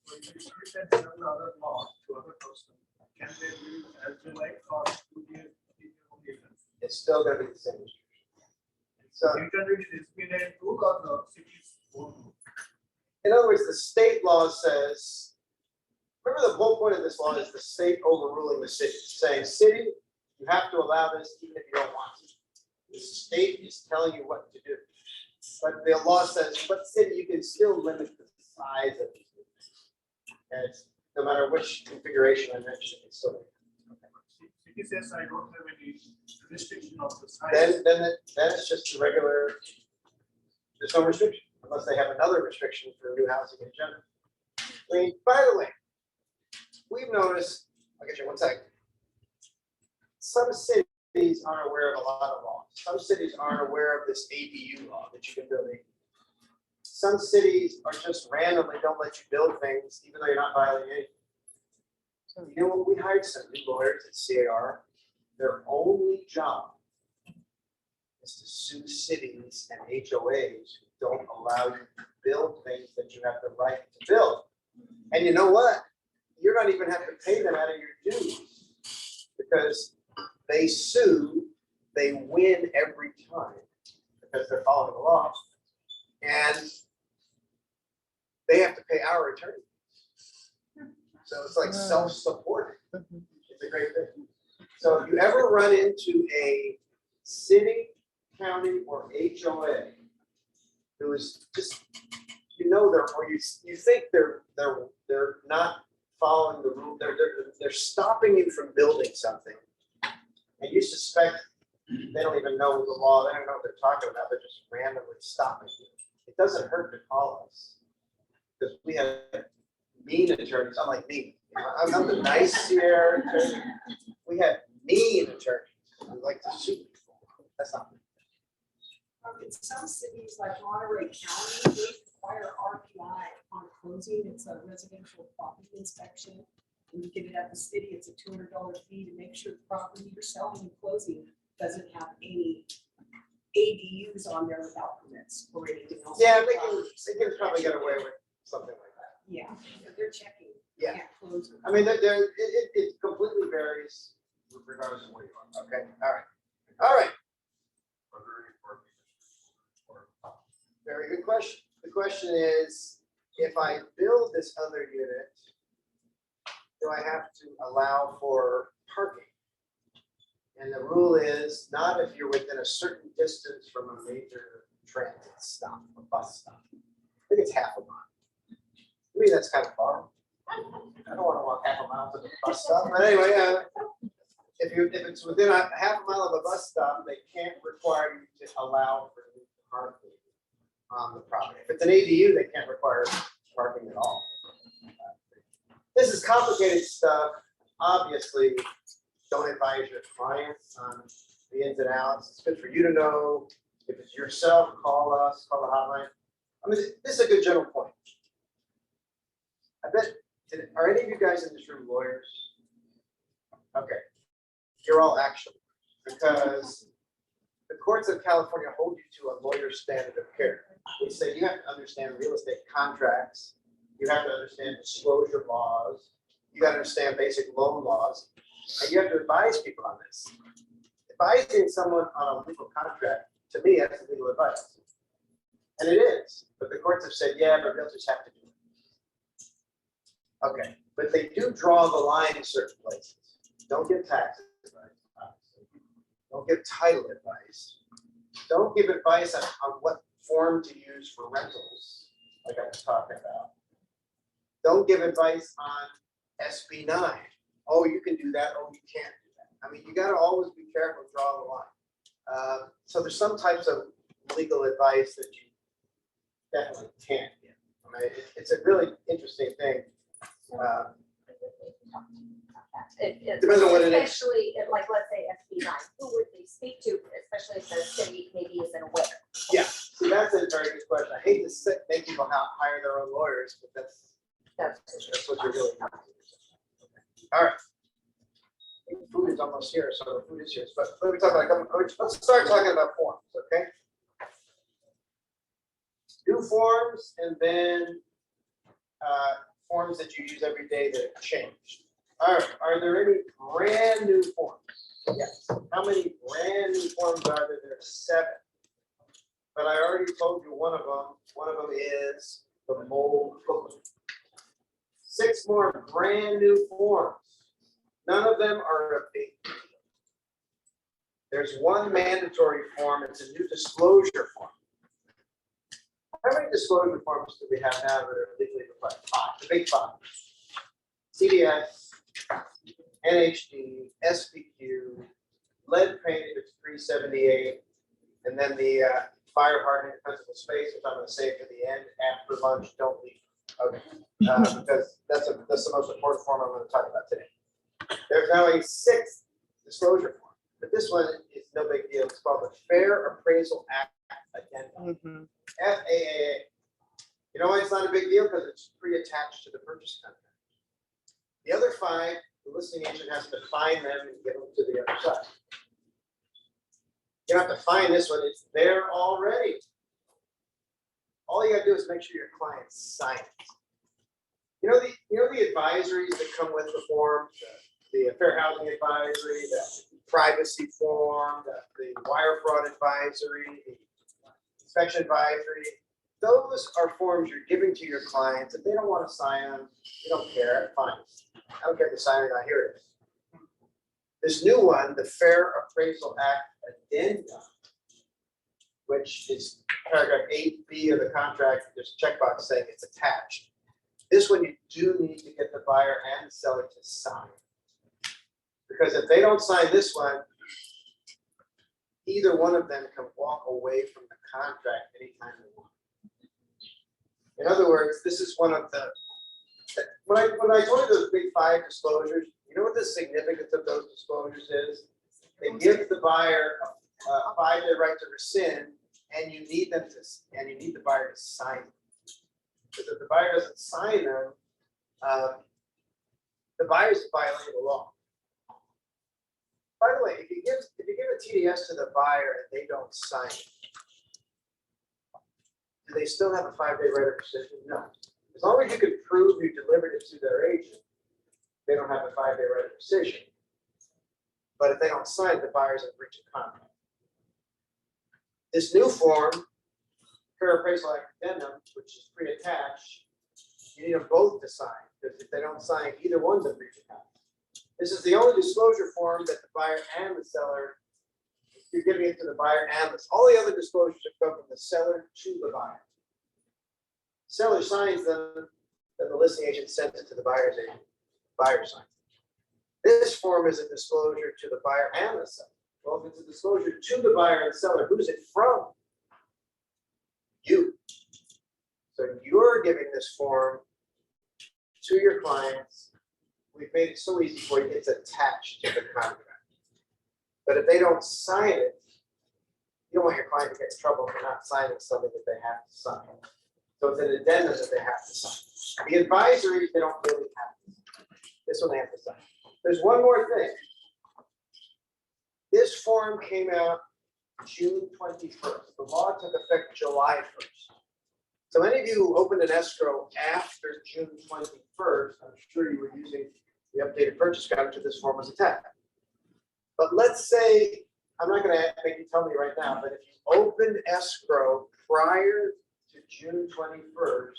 So if you split that another lot to other person, can they build as they like or do they? It's still gonna be the same. So, 800 is been a rule or the city's own rule? in other words, the state law says, remember the whole point of this law is the state overruling the city, saying, city, you have to allow this even if you don't want to. The state is telling you what to do. But the law says, but city, you can still limit the size of it. And it's, no matter which configuration I mentioned, it's still. City says I don't have any restriction of the size. Then it's just a regular, there's no restriction, unless they have another restriction for new housing in general. I mean, by the way, we've noticed, I'll get you 1 second. Some cities aren't aware of a lot of laws. Some cities aren't aware of this ADU law that you can build. Some cities are just randomly don't let you build things, even though you're not violating anything. You know what, we hired some new lawyers at CAR. Their only job is to sue cities and HOAs who don't allow you to build things that you have the right to build. And you know what? You're not even have to pay them out of your dues because they sue, they win every time because they're following the law. And they have to pay our attorney. So it's like self-supporting. It's a great thing. So if you ever run into a city, county, or HOA who is just, you know, or you think they're not following the rule, they're stopping you from building something, and you suspect they don't even know the law, they don't know what they're talking about, they're just randomly stopping you. It doesn't hurt to call us because we have mean attorneys, unlike me. You know, I'm the nice here attorney. We have mean attorneys who like to sue people. That's not me. In some cities like Monterey County, they require RPI on closing. It's a residential property inspection. When you get it at the city, it's a $200 fee to make sure the property you're selling and closing doesn't have any ADUs on there without permits or anything else. Yeah, they can probably get away with something like that. Yeah, they're checking. Yeah. can't close it. I mean, it completely varies regardless of where you are. Okay, all right. All right, very good question. The question is, if I build this other unit, do I have to allow for parking? And the rule is not if you're within a certain distance from a major transit stop, a bus stop. I think it's half a mile. To me, that's kind of far. I don't want to walk half a mile to the bus stop, but anyway, if it's within a half a mile of a bus stop, they can't require you to allow for parking on the property. If it's an ADU, they can't require parking at all. This is complicated stuff. Obviously, don't advise your clients on the ins and outs. It's good for you to know. If it's yourself, call us, call the hotline. I mean, this is a good general point. I bet, are any of you guys in this room lawyers? Okay, you're all actually, because the courts of California hold you to a lawyer's standard of care. They say you have to understand real estate contracts, you have to understand disclosure laws, you got to understand basic loan laws, and you have to advise people on this. Advising someone on a legal contract, to me, that's legal advice. And it is, but the courts have said, yeah, but realtors have to do it. Okay, but they do draw the line in certain places. Don't give tax advice, obviously. Don't give title advice. Don't give advice on what form to use for rentals, like I was talking about. Don't give advice on SB9. Oh, you can do that. Oh, you can't do that. I mean, you got to always be careful, draw the line. So there's some types of legal advice that you definitely can't give. I mean, it's a really interesting thing. Depends on what it is. Especially, like, let's say SB9, who would they speak to, especially if the city maybe isn't aware? Yeah, see, that's a very good question. I hate to make people hire their own lawyers, but that's what you're really doing. All right. I think food is almost here, so the food is here. But let me talk about a couple. Let's start talking about forms, okay? Do forms and then forms that you use every day that have changed. All right, are there any brand new forms? Yes. How many brand new forms are there? There are 7. But I already told you one of them. One of them is the mold booklet. 6 more brand new forms. None of them are a big deal. There's one mandatory form. It's a new disclosure form. How many disclosure forms do we have now that are legally required? 5. The big 5. CDS, NHD, SBQ, lead paint if it's 378, and then the fire hardening principal space, which I'm going to say for the end after lunch. Don't leave. Okay, because that's the most important form I'm going to talk about today. There's now a 6th disclosure form, but this one is no big deal. It's called the Fair Appraisal Act Addendum, FAAA. You know why it's not a big deal? Because it's pre-attached to the purchase contract. The other 5, the listing agent has to find them and give them to the other side. You don't have to find this one, it's there already. All you gotta do is make sure your client signs it. You know the advisories that come with the form, the fair housing advisory, the privacy form, the wire fraud advisory, the inspection advisory. Those are forms you're giving to your clients. If they don't want to sign them, you don't care, fine. I don't care if they sign it or not, here it is. This new one, the Fair Appraisal Act Addendum, which is paragraph 8B of the contract, there's a checkbox saying it's attached. This one you do need to get the buyer and the seller to sign. Because if they don't sign this one, either one of them can walk away from the contract anytime they want. In other words, this is one of the, when I told you those big 5 disclosures, you know what the significance of those disclosures is? They give the buyer a 5-day right to rescind, and you need the buyer to sign them. Because if the buyer doesn't sign them, the buyer's violating the law. By the way, if you give a TDS to the buyer and they don't sign it, do they still have a 5-day right of rescission? No. As long as you can prove you delivered it to their agent, they don't have a 5-day right of rescission. But if they don't sign, the buyer's in breach of contract. This new form, fair appraisal addendum, which is pre-attached, you need them both to sign, because if they don't sign, either one's in breach of contract. This is the only disclosure form that the buyer and the seller, you're giving it to the buyer and the, all the other disclosures are come from the seller to the buyer. Seller signs them, then the listing agent sends it to the buyer's agent. Buyer signs it. This form is a disclosure to the buyer and the seller. Well, if it's a disclosure to the buyer and seller, who's it from? You. So you're giving this form to your clients. We've made it so easy for you, it's attached to the contract. But if they don't sign it, you don't want your client to get in trouble for not signing something that they have to sign. So it's an addendum that they have to sign. The advisories, they don't really have to sign. This one they have to sign. There's one more thing. This form came out June 21st. The law took effect July 1st. So any of you who opened an escrow after June 21st, I'm sure you were using the updated purchase contract to this form was attached. But let's say, I'm not going to make you tell me right now, but if you opened escrow prior to June 21st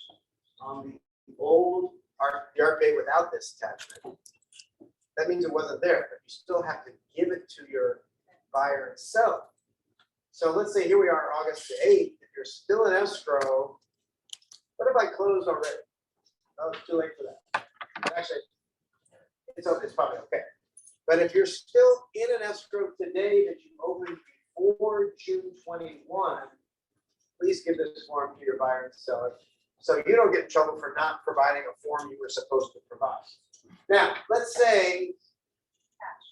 on the old RPA without this attachment, that means it wasn't there, but you still have to give it to your buyer and seller. So let's say here we are, August the 8th. If you're still in escrow, what if I closed already? Oh, it's too late for that. Actually, it's probably okay. But if you're still in an escrow today that you opened before June 21, please give this form to your buyer and seller so you don't get in trouble for not providing a form you were supposed to provide. Now, let's say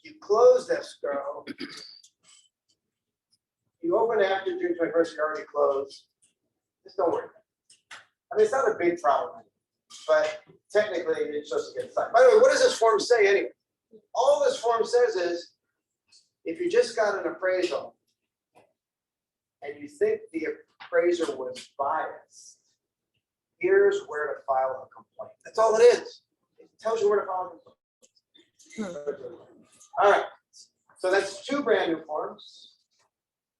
you closed escrow, you opened after June 21st, you already closed. Just don't worry. I mean, it's not a big problem, but technically it's supposed to get signed. By the way, what does this form say anyway? All this form says is, if you just got an appraisal and you think the appraiser was biased, here's where to file a complaint. That's all it is. It tells you where to file a complaint. All right, so that's 2 brand new forms.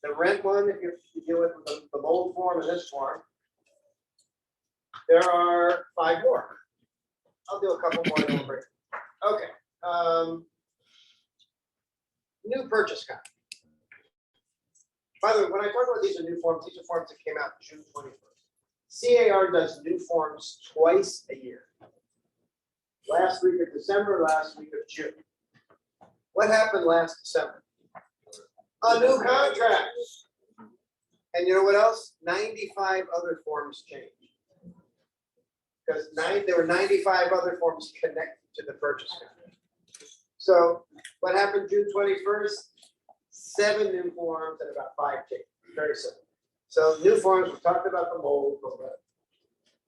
The rent one, if you deal with the mold form and this form. There are 5 more. I'll do a couple more. And we'll break. Okay. New purchase contract. By the way, when I talk about these are forms that came out June 21st. CAR does new forms twice a year. Last week of December, last week of June. What happened last December? A new contract. And you know what else? 95 other forms changed. Because there were 95 other forms connected to the purchase contract. So what happened June 21st? 7 new forms and about 5 changes. Very simple. So new forms, we talked about the mold program.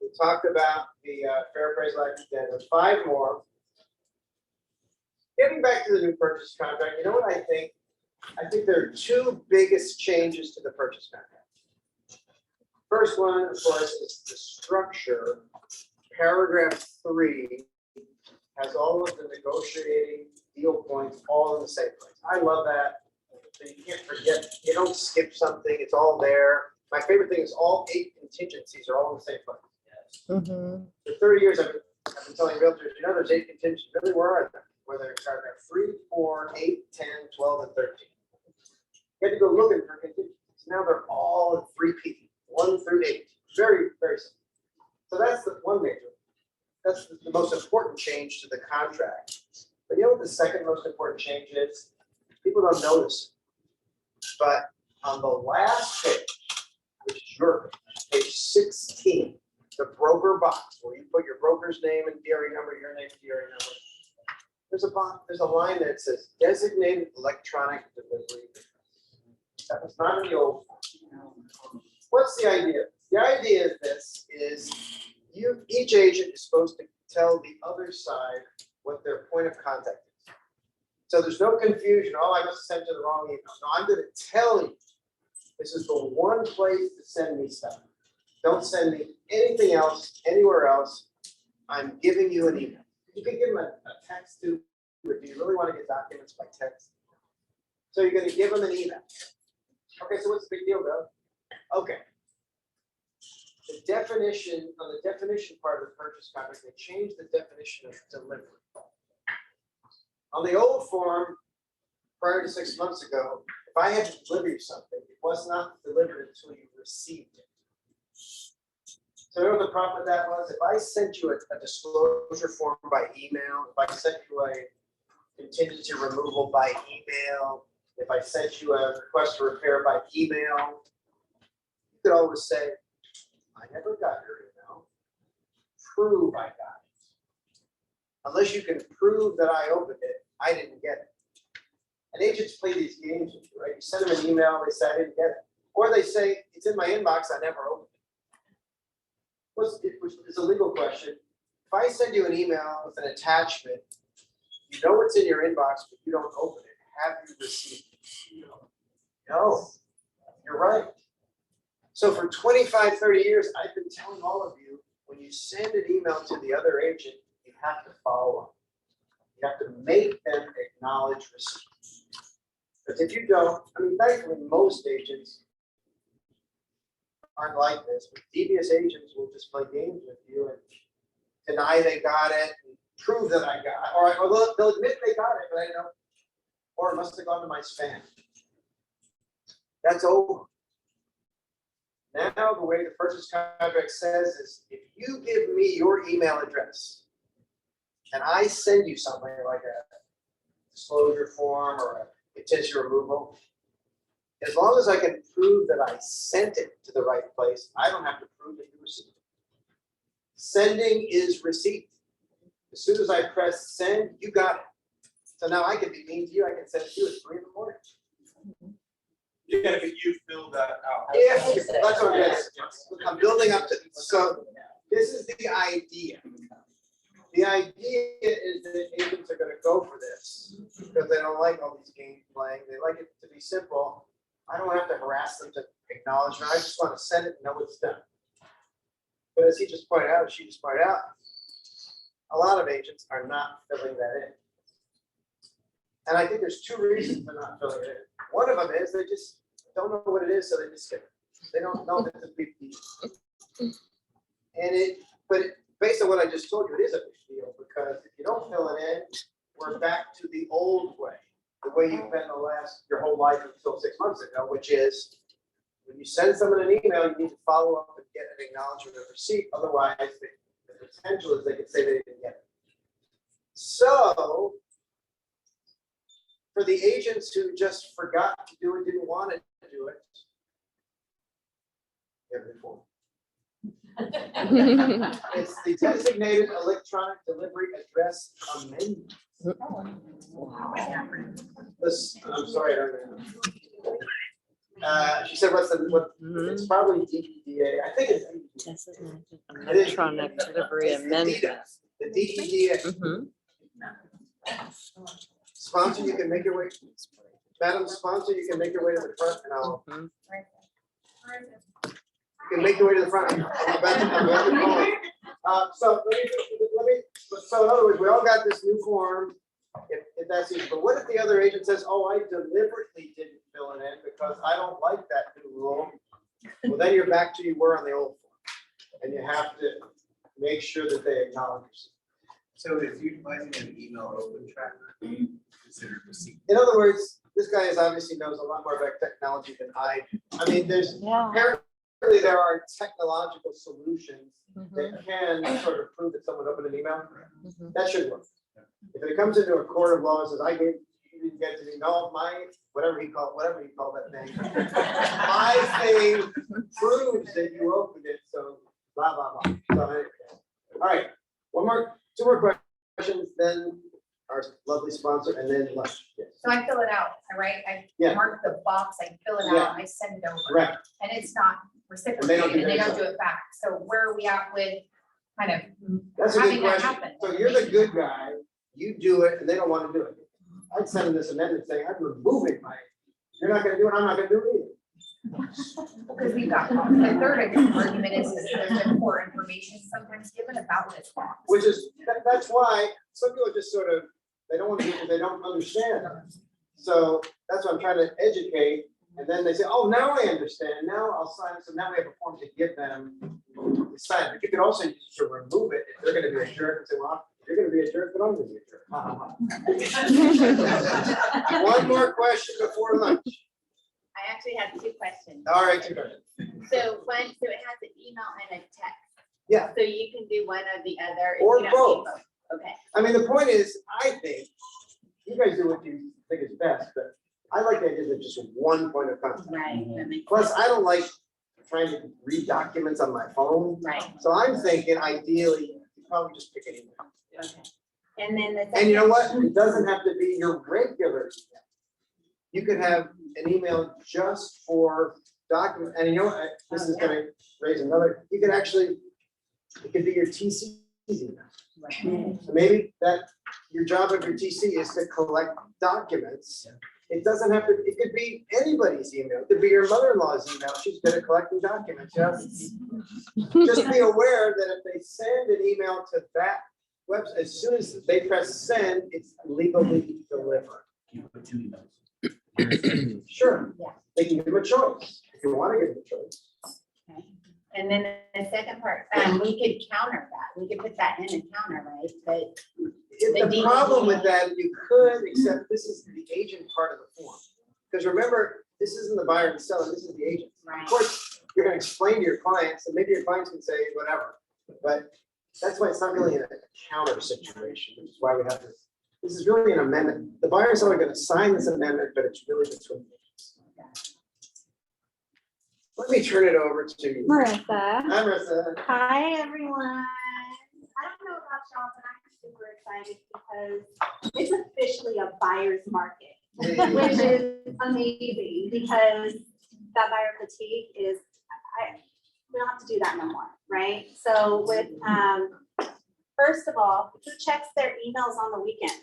We talked about the fair appraisal addendum. 5 more. Getting back to the new purchase contract, you know what I think? I think there are 2 biggest changes to the purchase contract. First one, of course, is the structure. Paragraph 3 has all of the negotiating deal points all in the same place. I love that. So you can't forget, you don't skip something, it's all there. My favorite thing is all 8 contingencies are all in the same place. For 30 years, I've been telling realtors, you know, there's 8 contingencies. Really, where are they? Where they're paragraph 3, 4, 8, 10, 12, and 13. You had to go looking for contingencies. Now they're all in 3P, 1 through 8. Very, very simple. So that's the one major. That's the most important change to the contract. But you know what the second most important change is? People don't notice. But on the last page, which is your page 16, the broker box, where you put your broker's name and DRE number, your name and DRE number. There's a line that says designated electronic delivery. That was not in the old form. What's the idea? The idea of this is each agent is supposed to tell the other side what their point of contact is. So there's no confusion. Oh, I must have sent you the wrong email. No, I'm going to tell you this is the one place to send me stuff. Don't send me anything else, anywhere else. I'm giving you an email. You can give them a text too, or do you really want to get documents by text? So you're gonna give them an email. Okay, so what's the big deal, though? Okay. The definition, on the definition part of the purchase contract, they changed the definition of delivery. On the old form, prior to 6 months ago, if I had to deliver you something, it was not delivered until you received it. So you know what the problem with that was? If I sent you a disclosure form by email, if I sent you a contingency removal by email, if I sent you a request for repair by email, you could always say, I never got your email. Prove I got it. Unless you can prove that I opened it, I didn't get it. And agents play these games with you, right? You send them an email, they say I didn't get it. Or they say, it's in my inbox, I never opened it. Which is a legal question. If I send you an email with an attachment, you know what's in your inbox, but you don't open it. Have you received it? No, you're right. So for 25, 30 years, I've been telling all of you, when you send an email to the other agent, you have to follow up. You have to make them acknowledge receipt. Because if you don't, I mean, thankfully, most agents aren't like this, but devious agents will just play games with you and deny they got it, and prove that I got it, or they'll admit they got it, but I don't, or it must have gone to my spam. That's over. Now, the way the purchase contract says is, if you give me your email address and I send you something like a disclosure form or a contingency removal, as long as I can prove that I sent it to the right place, I don't have to prove that you received it. Sending is receipt. As soon as I press send, you got it. So now I can be mean to you, I can send it to you at 3 a.m. Yeah, if you fill that out. Yeah, that's what it is. I'm building up to, so this is the idea. The idea is that agents are gonna go for this because they don't like all these games playing. They like it to be simple. I don't have to harass them to acknowledge it. I just want to send it and know it's done. But as he just pointed out, she just pointed out, a lot of agents are not filling that in. And I think there's 2 reasons they're not filling it in. One of them is they just don't know what it is, so they just skip it. They don't know that it's a big deal. But based on what I just told you, it is a big deal because if you don't fill it in, we're back to the old way, the way you've been your whole life until 6 months ago, which is when you send someone an email, you need to follow up and get an acknowledgement of receipt. Otherwise, the potential is they could say they didn't get it. So for the agents who just forgot to do it, didn't want to do it, every form. It's the designated electronic delivery address amendment. This, I'm sorry, I don't know. She said, it's probably DEDA. I think it's Electronic delivery amendment. the DEDA. Sponsor, you can make your way. Madam Sponsor, you can make your way to the front and I'll. You can make your way to the front. So so in other words, we all got this new form, if that's it. But what if the other agent says, oh, I deliberately didn't fill it in because I don't like that new rule? Well, then you're back to you were on the old form. And you have to make sure that they acknowledge it. So if you're utilizing an email open tracker, consider receipt. In other words, this guy obviously knows a lot more about technology than I do. I mean, apparently there are technological solutions that can sort of prove that someone opened an email. That should work. If it comes into a court of law and says, you didn't get to me, no, whatever he called that thing. My thing proves that you opened it, so blah, blah, blah. So, anyway. All right, 2 more questions, then our lovely sponsor, and then lunch. Yes. So I fill it out, all right? I Yeah. mark the box, I fill it out, I send it over. Correct. And it's not reciprocated, and they don't do it back. So where are we at with kind of That's a good having that question. happen? So you're the good guy, you do it, and they don't want to do it. I'd send them this amendment saying, I'm removing you're not gonna do it, I'm not gonna do it either. Because we've got, the third I think, argument is that there's been poor information sometimes given about this box. Which is, that's why some people just sort of, they don't want to, because they don't understand. So that's why I'm trying to educate, and then they say, oh, now I understand, now I'll sign, so now we have a form to give them to sign. But you could also use it to remove it, if they're gonna be a jerk, and say, well, you're gonna be a jerk, but I'm gonna be a jerk. One more question before lunch. I actually have two questions. All right, two questions. So one, so it has an email and a text. Yeah. So you can do one or the other. if Or you don't both. need Okay. I mean, the point is, I think, you guys do what you think is best, but I like the idea of just one point of contact. Right. that makes Plus, sense. I don't like trying to read documents on my phone. Right. So I'm thinking ideally, you probably just pick an email. Okay. And then the. And you know what? second- It doesn't have to be your regular email. You could have an email just for document, and you know what? This is gonna raise another, you could actually, it could be your TC email. Right. So maybe that, your job of your TC is to collect documents. It doesn't have to, it could be anybody's email, it could be your mother-in-law's email, she's good at collecting documents, yes. Just be aware that if they send an email to that website, as soon as they press send, it's legally delivered. You put two emails. Sure, Yeah. they can give them a choice, if you want to give them a choice. Okay. And then the second part, we could counter that. We could put that in a counter, right? But The problem with that, you could, except this is the agent part of the form. Because remember, this isn't the buyer and seller, this is the agent. right. Of course, you're gonna explain to your clients, and maybe your clients can say whatever, but that's why it's not really a counter situation, which is why we have this. This is really an amendment. The buyer and seller are gonna sign this amendment, but it's really between. Let me turn it over to Marissa. Hi, Marissa. Hi, everyone. I don't know about y'all, but I'm super excited because it's officially a buyer's market, which is amazing because that buyer fatigue is, we don't have to do that no more, right? So with, first of all, who checks their emails on the weekends?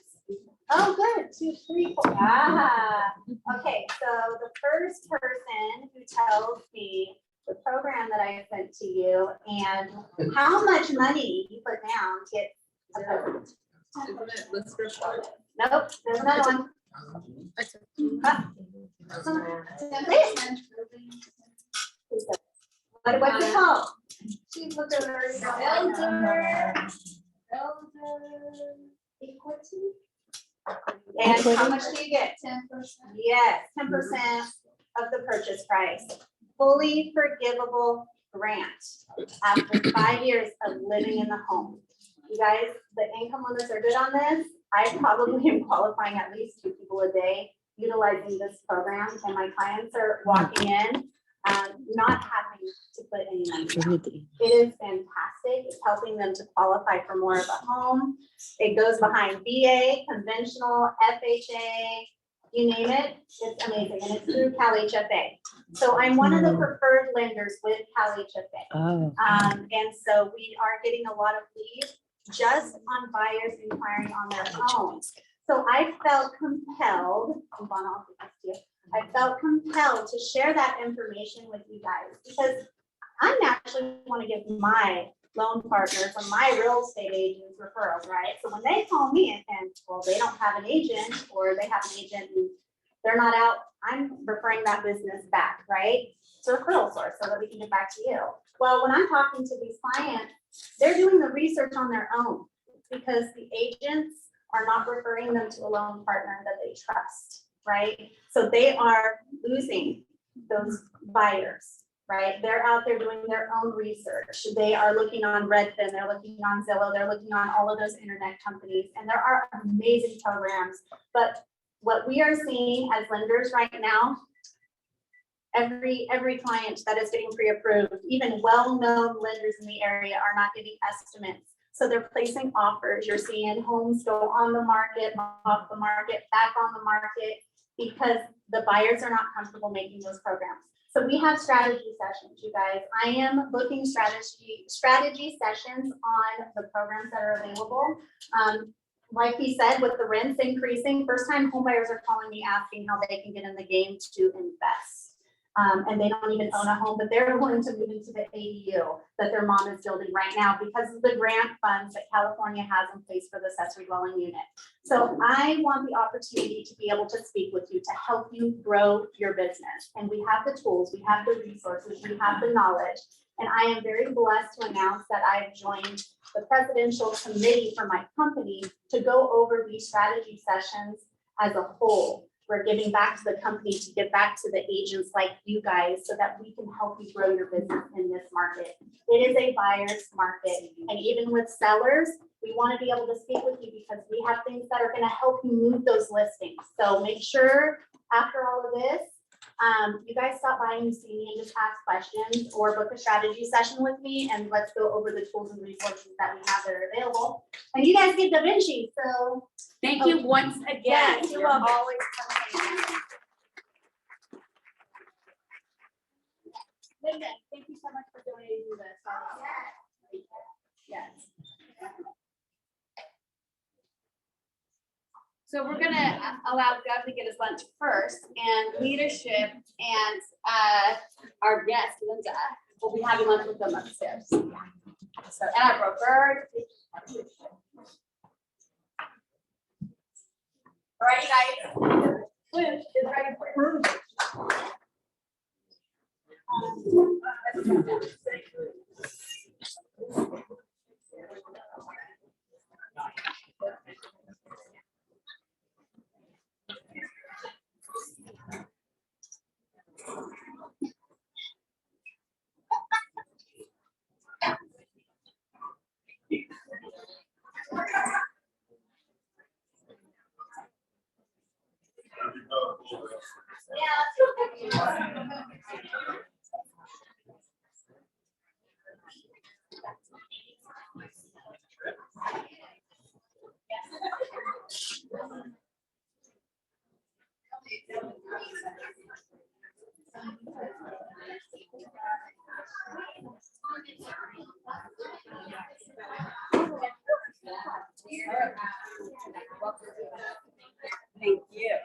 Oh, good, 2, 3, 4. Okay, so the first person who tells me the program that I sent to you and how much money you put down gets a present. Nope, there's another one. What's it called? She's looking very elder equity. And how much do you get? 10%. Yes, 10% of the purchase price. Fully forgivable grant after 5 years of living in the home. You guys, the income limits are good on this. I probably am qualifying at least 2 people a day utilizing this program, and my clients are walking in, not having to put any money down. It is fantastic. It's helping them to qualify for more of a home. It goes behind VA, conventional, FHA, you name it. It's amazing, and it's through Cal HFA. So I'm one of the preferred lenders with Cal HFA. Oh. And so we are getting a lot of leads just on buyers inquiring on their homes. So I felt compelled, I felt compelled to share that information with you guys because I naturally want to give my loan partners or my real estate agents referrals, right? So when they call me and well, they don't have an agent or they have an agent and they're not out, I'm referring that business back, right? It's a referral source so that we can get back to you. Well, when I'm talking to these clients, they're doing the research on their own because the agents are not referring them to a loan partner that they trust, right? So they are losing those buyers, right? They're out there doing their own research. They are looking on Redfin, they're looking on Zillow, they're looking on all of those internet companies, and there are amazing programs. But what we are seeing as lenders right now, every client that is getting pre-approved, even well-known lenders in the area are not giving estimates. So they're placing offers. You're seeing homes go on the market, off the market, back on the market, because the buyers are not comfortable making those programs. So we have strategy sessions, you guys. I am booking strategy sessions on the programs that are available. Like he said, with the rents increasing, first-time homebuyers are calling me asking how they can get in the game to invest. and they don't even own a home, but they're willing to move into the ADU that their mom is building right now because of the grant funds that California has in place for the accessory dwelling unit. So I want the opportunity to be able to speak with you to help you grow your business. And we have the tools, we have the resources, we have the knowledge. And I am very blessed to announce that I've joined the presidential committee for my company to go over these strategy sessions as a whole. We're giving back to the company to give back to the agents like you guys so that we can help you grow your business in this market. It is a buyer's market. And even with sellers, we want to be able to speak with you because we have things that are going to help you move those listings. So make sure after all of this, you guys stop by and see me and just ask questions or book a strategy session with me and let's go over the tools and resources that we have that are available. And you guys get Da Vinci, so. Thank you once again. Yes, you're welcome. always coming. Linda, thank you so much for donating this. Yes. So we're gonna allow Gov to get his lunch first, and leadership and our guest, Linda, will be having lunch with them upstairs. So, and our broker. All right, guys. Lunch is ready for you. Thank you.